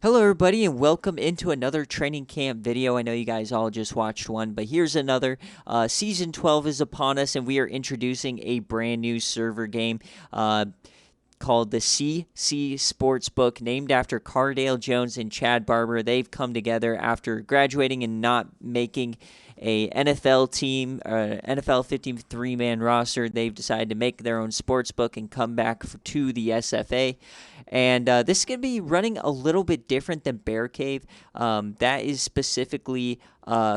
Hello everybody and welcome into another training camp video. I know you guys all just watched one, but here's another. Season 12 is upon us and we are introducing a brand new server game called the CC Sportsbook, named after Cardale Jones and Chad Barber. They've come together after graduating and not making a NFL team, NFL 53-man roster. They've decided to make their own sportsbook and come back to the SFA. And this is going to be running a little bit different than BearCave. That is specifically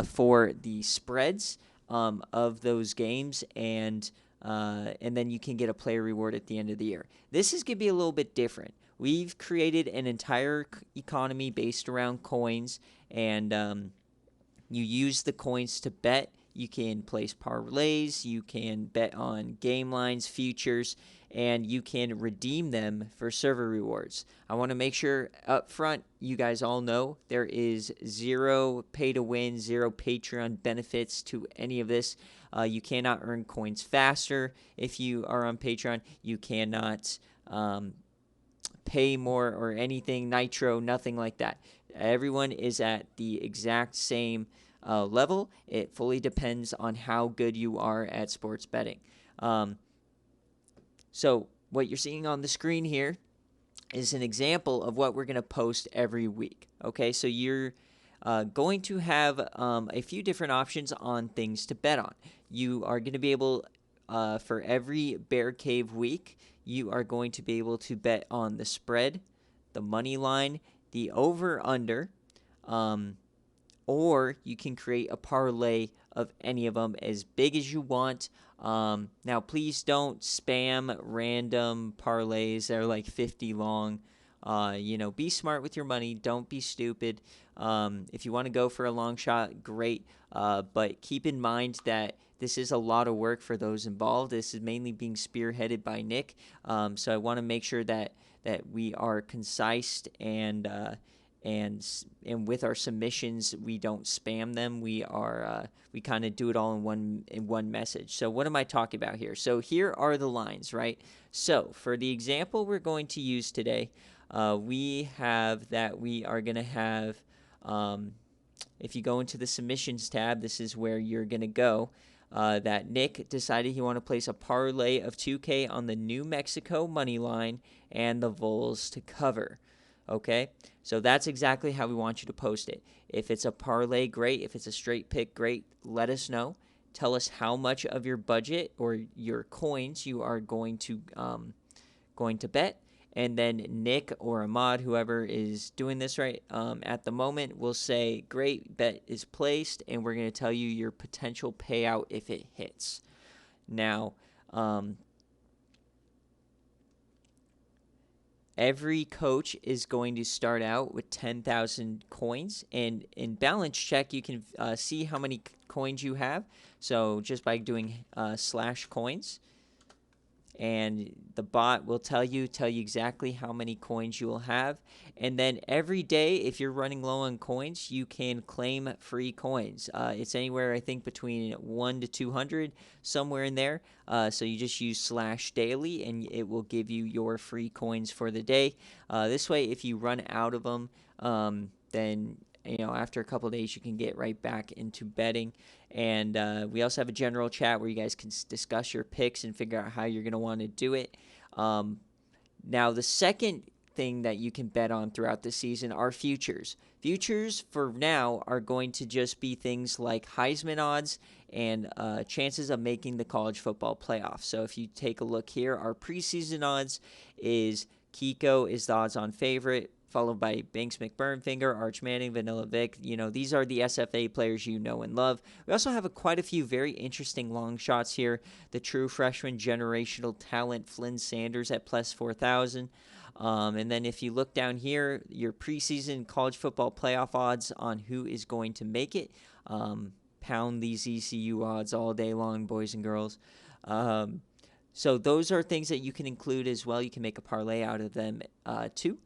for the spreads of those games, and then you can get a player reward at the end of the year. This is going to be a little bit different. We've created an entire economy based around coins, and you use the coins to bet. You can place parlays, you can bet on game lines, futures, and you can redeem them for server rewards. I want to make sure up front you guys all know there is zero pay to win, zero Patreon benefits to any of this. You cannot earn coins faster if you are on Patreon. You cannot pay more or anything, nitro, nothing like that. Everyone is at the exact same level. It fully depends on how good you are at sports betting. So what you're seeing on the screen here is an example of what we're going to post every week. Okay, so you're going to have a few different options on things to bet on. You are going to be able, for every BearCave week, you are going to be able to bet on the spread, the money line, the over-under, or you can create a parlay of any of them as big as you want. Now, please don't spam random parlays that are like 50 long. Be smart with your money. Don't be stupid. If you want to go for a long shot, great. But keep in mind that this is a lot of work for those involved. This is mainly being spearheaded by Nick. So I want to make sure that we are concise and with our submissions, we don't spam them. We kind of do it all in one message. So what am I talking about here? So here are the lines, right? So for the example we're going to use today, we have that we are going to have, if you go into the submissions tab, this is where you're going to go. That Nick decided he wanted to place a parlay of 2K on the New Mexico money line and the Vols to cover. Okay, so that's exactly how we want you to post it. If it's a parlay, great. If it's a straight pick, great. Let us know. Tell us how much of your budget or your coins you are going to bet, and then Nick or Ahmad, whoever is doing this right at the moment, will say, "Great, bet is placed," and we're going to tell you your potential payout if it hits. Now, every coach is going to start out with 10,000 coins, and in balance check, you can see how many coins you have. So just by doing /coins, and the bot will tell you exactly how many coins you will have. And then every day, if you're running low on coins, you can claim free coins. It's anywhere, I think, between 1 to 200, somewhere in there. So you just use /daily, and it will give you your free coins for the day. This way, if you run out of them, then after a couple of days, you can get right back into betting. And we also have a general chat where you guys can discuss your picks and figure out how you're going to want to do it. Now, the second thing that you can bet on throughout the season are futures. Futures, for now, are going to just be things like Heisman odds and chances of making the college football playoff. So if you take a look here, our preseason odds is Kiko is the odds-on favorite, followed by Banks McBurnfinger, Arch Manning, Vanilla Vic. These are the SFA players you know and love. We also have quite a few very interesting long shots here. The true freshman generational talent, Flynn Sanders at plus 4,000. And then if you look down here, your preseason college football playoff odds on who is going to make it. Pound these ECU odds all day long, boys and girls. So those are things that you can include as well. You can make a parlay out of them too.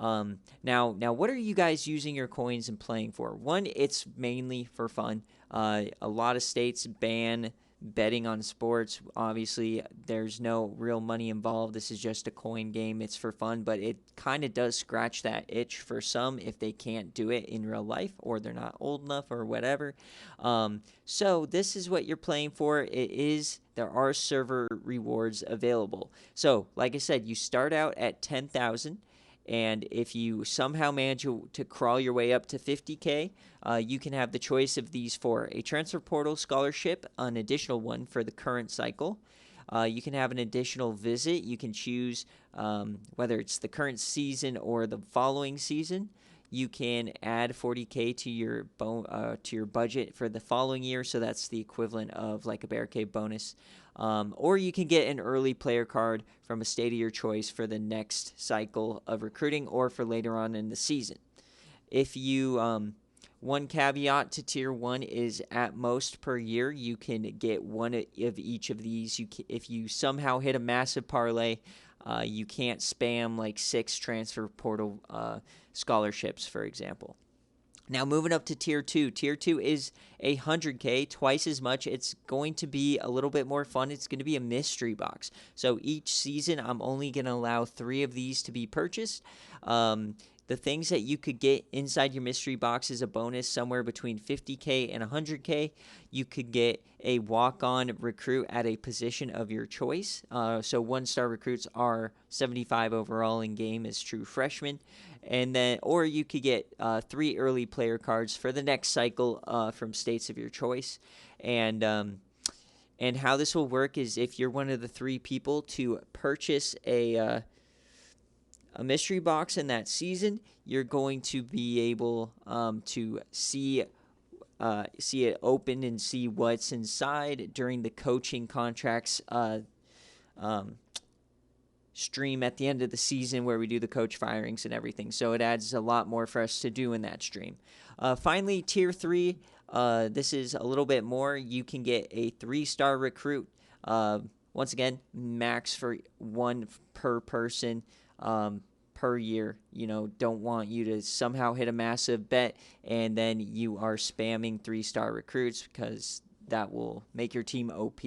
Now, what are you guys using your coins and playing for? One, it's mainly for fun. A lot of states ban betting on sports. Obviously, there's no real money involved. This is just a coin game. It's for fun, but it kind of does scratch that itch for some if they can't do it in real life or they're not old enough or whatever. So this is what you're playing for. There are server rewards available. So, like I said, you start out at 10,000. And if you somehow manage to crawl your way up to 50K, you can have the choice of these four: a transfer portal scholarship, an additional one for the current cycle. You can have an additional visit. You can choose whether it's the current season or the following season. You can add 40K to your budget for the following year, so that's the equivalent of like a BearCave bonus. Or you can get an early player card from a state of your choice for the next cycle of recruiting or for later on in the season. If you one caveat to Tier 1 is at most per year, you can get one of each of these. If you somehow hit a massive parlay, you can't spam like 6 transfer portal scholarships, for example. Now, moving up to Tier 2. Tier 2 is 100K, twice as much. It's going to be a little bit more fun. It's going to be a mystery box. So each season, I'm only going to allow 3 of these to be purchased. The things that you could get inside your mystery box is a bonus somewhere between 50K and 100K. You could get a walk-on recruit at a position of your choice. So 1-star recruits are 75 overall in game as true freshmen. Or you could get 3 early player cards for the next cycle from states of your choice. And how this will work is if you're one of the 3 people to purchase a mystery box in that season, you're going to be able to see it open and see what's inside during the coaching contracts stream at the end of the season where we do the coach firings and everything. So it adds a lot more for us to do in that stream. Finally, Tier 3, this is a little bit more. You can get a 3-star recruit. Once again, max for 1 per person per year. Don't want you to somehow hit a massive bet and then you are spamming 3-star recruits because that will make your team OP.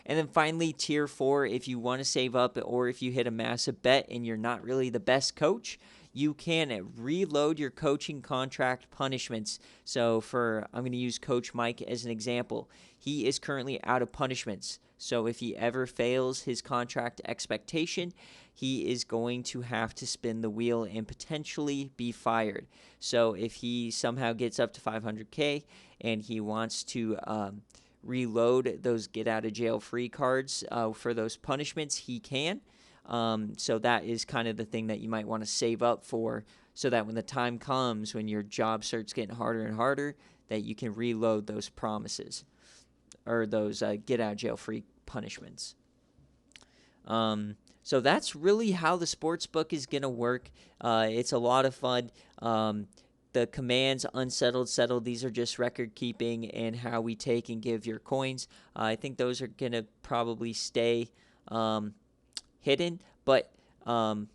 And then finally, Tier 4, if you want to save up or if you hit a massive bet and you're not really the best coach, you can reload your coaching contract punishments. So I'm going to use Coach Mike as an example. He is currently out of punishments. So if he ever fails his contract expectation, he is going to have to spin the wheel and potentially be fired. So if he somehow gets up to 500K and he wants to reload those get-out-of-jail-free cards for those punishments, he can. So that is kind of the thing that you might want to save up for so that when the time comes, when your job starts getting harder and harder, that you can reload those promises or those get-out-of-jail-free punishments. So that's really how the Sportsbook is going to work. It's a lot of fun. The commands, unsettled, settled, these are just record keeping and how we take and give your coins. I think those are going to probably stay hidden. But, and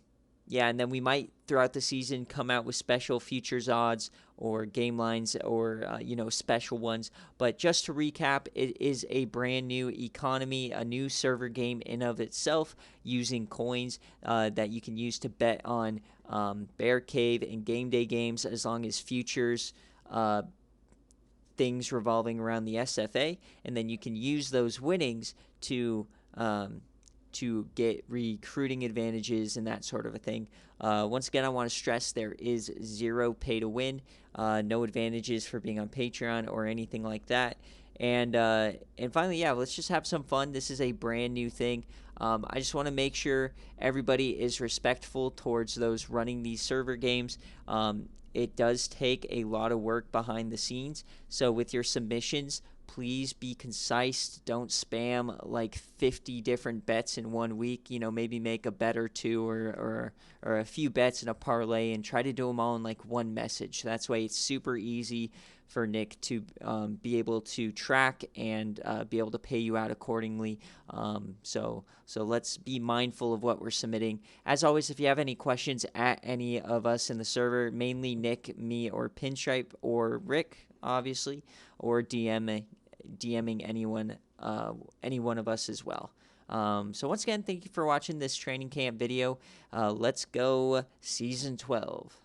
then we might throughout the season come out with special futures odds or game lines or, special ones. But just to recap, it is a brand new economy, a new server game in of itself using coins that you can use to bet on BearCave and game day games as long as futures things revolving around the SFA. And then you can use those winnings to get recruiting advantages and that sort of a thing. Once again, I want to stress there is 0 pay to win, no advantages for being on Patreon or anything like that. And finally, let's just have some fun. This is a brand new thing. I just want to make sure everybody is respectful towards those running these server games. It does take a lot of work behind the scenes. So with your submissions, please be concise. Don't spam like 50 different bets in 1 week. Maybe make a bet or 2 or a few bets in a parlay and try to do them all in like one message. That's why it's super easy for Nick to be able to track and be able to pay you out accordingly. So let's be mindful of what we're submitting. As always, if you have any questions at any of us in the server, mainly Nick, me, or Pinstripe, or Rick, obviously, or DMing anyone any one of us as well. So once again, thank you for watching this training camp video. Let's go Season 12.